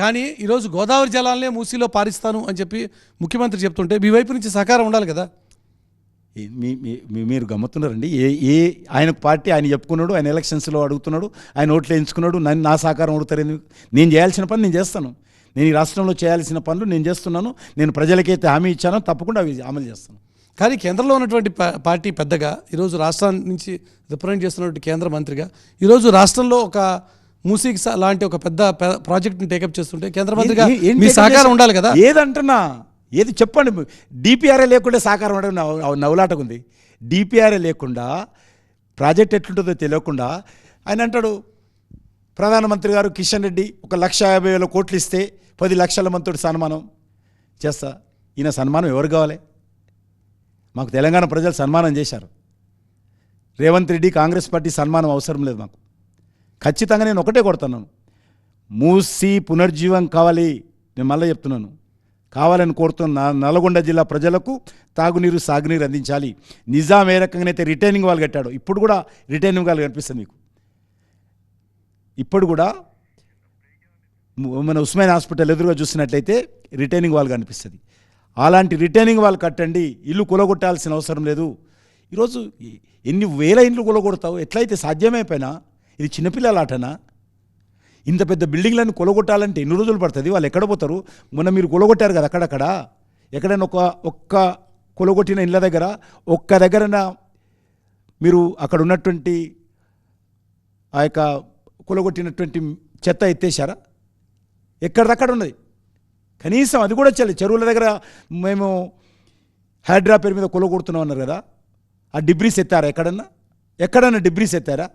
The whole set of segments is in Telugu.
కానీ ఈరోజు గోదావరి జలాలనే మూసీలో పారిస్తాను అని చెప్పి ముఖ్యమంత్రి చెప్తుంటే మీ వైపు నుంచి సహకారం ఉండాలి కదా. మీరు గమ్ముతున్నారండి. ఏ ఆయన పార్టీ ఆయన చెప్పుకున్నాడు, ఆయన ఎలక్షన్స్లో అడుగుతున్నాడు, ఆయన ఓట్లు వేయించుకున్నాడు, నా సహకారం అడుగుతారు. నేను చేయాల్సిన పని నేను చేస్తాను. నేను ఈ రాష్ట్రంలో చేయాల్సిన పనులు నేను చేస్తున్నాను. నేను ప్రజలకైతే హామీ ఇచ్చానో తప్పకుండా అవి అమలు చేస్తాను. కానీ కేంద్రంలో ఉన్నటువంటి పార్టీ పెద్దగా ఈరోజు రాష్ట్రాన్ని నుంచి రిప్రజెంట్ చేస్తున్నటువంటి కేంద్ర మంత్రిగా ఈరోజు రాష్ట్రంలో ఒక మూసీకి లాంటి ఒక పెద్ద ప్రాజెక్ట్ని టేకప్ చేస్తుంటే కేంద్ర మంత్రిగా మీ సహకారం ఉండాలి కదా. ఏదంటున్నా ఏది చెప్పండి. డిపిఆర్ఏ లేకుండా సహకారం ఉండడం నవ్వులాటకు ఉంది. డిపిఆర్ఏ లేకుండా ప్రాజెక్ట్ ఎట్లుంటుందో తెలియకుండా ఆయన అంటాడు, ప్రధానమంత్రి గారు కిషన్ రెడ్డి 1,50,000 కోట్లు ఇస్తే 10 లక్షల మందితో సన్మానం చేస్తా. ఈయన సన్మానం ఎవరు కావాలి? మాకు తెలంగాణ ప్రజలు సన్మానం చేశారు. రేవంత్ రెడ్డి కాంగ్రెస్ పార్టీ సన్మానం అవసరం లేదు మాకు. ఖచ్చితంగా నేను ఒకటే కొడుతున్నాను, మూసీ పునర్జీవం కావాలి. నేను మళ్ళీ చెప్తున్నాను, కావాలని కోరుతున్న నల్గొండ జిల్లా ప్రజలకు తాగునీరు సాగునీరు అందించాలి. నిజాం ఏ రకంగానైతే రిటైనింగ్ వాల్ కట్టాడో ఇప్పుడు కూడా రిటైనింగ్ వాల్ కనిపిస్తుంది మీకు. ఇప్పుడు కూడా మన ఉస్మాన్ హాస్పిటల్ ఎదురుగా చూసినట్లయితే రిటైనింగ్ వాల్ కనిపిస్తుంది. అలాంటి రిటైనింగ్ వాల్ కట్టండి. ఇల్లు కూలగొట్టాల్సిన అవసరం లేదు. ఈరోజు ఎన్ని వేల ఇండ్లు కూలగొడతావు? ఎట్లయితే సాధ్యమైపోయినా ఇది చిన్నపిల్లల ఆటనా? ఇంత పెద్ద బిల్డింగ్లను కొలగొట్టాలంటే ఎన్ని రోజులు పడుతుంది? వాళ్ళు ఎక్కడ పోతారు? మొన్న మీరు కొలగొట్టారు కదా అక్కడక్కడ. ఎక్కడైనా ఒక్క కొలగొట్టిన ఇళ్ళ దగ్గర ఒక్క దగ్గరన మీరు అక్కడ ఉన్నటువంటి ఆ యొక్క కొలగొట్టినటువంటి చెత్త ఎత్తేసారా? ఎక్కడిదక్కడ ఉన్నది. కనీసం అది కూడా చెరువుల దగ్గర మేము హైడ్రా పేరు మీద కొలగొడుతున్నాం అన్నారు కదా, ఆ డిబ్రీస్ ఎత్తారా? ఎక్కడన్నా డిబ్రీస్ ఎత్తారా?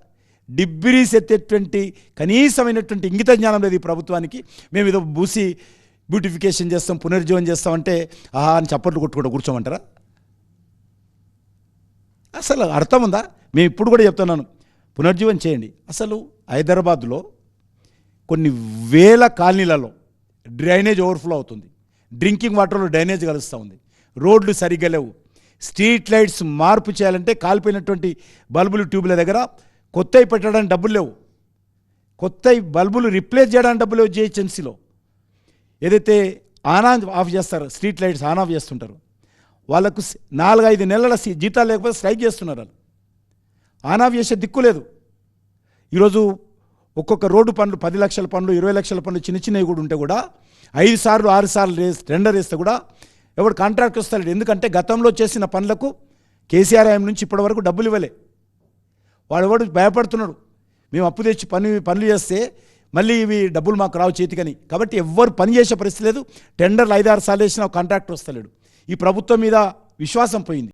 డిబ్రీస్ ఎత్తేటువంటి కనీసమైనటువంటి ఇంగిత జ్ఞానం లేదు ఈ ప్రభుత్వానికి. మేము ఏదో బ్యూటిఫికేషన్ చేస్తాం, పునర్జీవం చేస్తామంటే ఆహా అని చప్పట్లు కొట్టుకుంటూ కూర్చోమంటారా? అసలు అర్థం ఉందా? మేము ఇప్పుడు కూడా చెప్తున్నాను, పునర్జీవం చేయండి. అసలు హైదరాబాద్లో కొన్ని వేల కాలనీలలో డ్రైనేజ్ ఓవర్ఫ్లో అవుతుంది. డ్రింకింగ్ వాటర్లో డ్రైనేజ్ కలుస్తూ ఉంది. రోడ్లు సరిగ్గా లేవు. స్ట్రీట్ లైట్స్ మార్పు చేయాలంటే కాలిపోయినటువంటి బల్బులు ట్యూబ్ల దగ్గర కొత్తవి పెట్టడానికి డబ్బులు లేవు. కొత్త బల్బులు రిప్లేస్ చేయడానికి డబ్బులు లేవు. జిహెచ్ఎంసీలో ఏదైతే ఆన్ ఆఫ్ చేస్తారో స్ట్రీట్ లైట్స్ ఆన్ ఆఫ్ చేస్తుంటారు, వాళ్ళకు 4-5 నెలల జీతాలు లేకపోతే స్ట్రైక్ చేస్తున్నారు. వాళ్ళు ఆన్ ఆఫ్ చేసే దిక్కు లేదు. ఈరోజు ఒక్కొక్క రోడ్డు పనులు 10 లక్షల పనులు, 20 లక్షల పనులు చిన్న చిన్నవి కూడా ఉంటే కూడా 5 సార్లు 6 సార్లు టెండర్ వేస్తే కూడా ఎవడు కాంట్రాక్ట్ వస్తాడు. ఎందుకంటే గతంలో చేసిన పనులకు కేసీఆర్ ఆయన నుంచి ఇప్పటి వరకు డబ్బులు ఇవ్వలే. వాడు భయపడుతున్నాడు, మేము అప్పు తెచ్చి పనులు చేస్తే మళ్ళీ ఇవి డబ్బులు మాకు రావు చేతికని. కాబట్టి ఎవ్వరు పని చేసే పరిస్థితి లేదు. టెండర్లు 5-6 సార్లు వేసినా కాంట్రాక్టర్ వస్తలేడు. ఈ ప్రభుత్వం మీద విశ్వాసం పోయింది.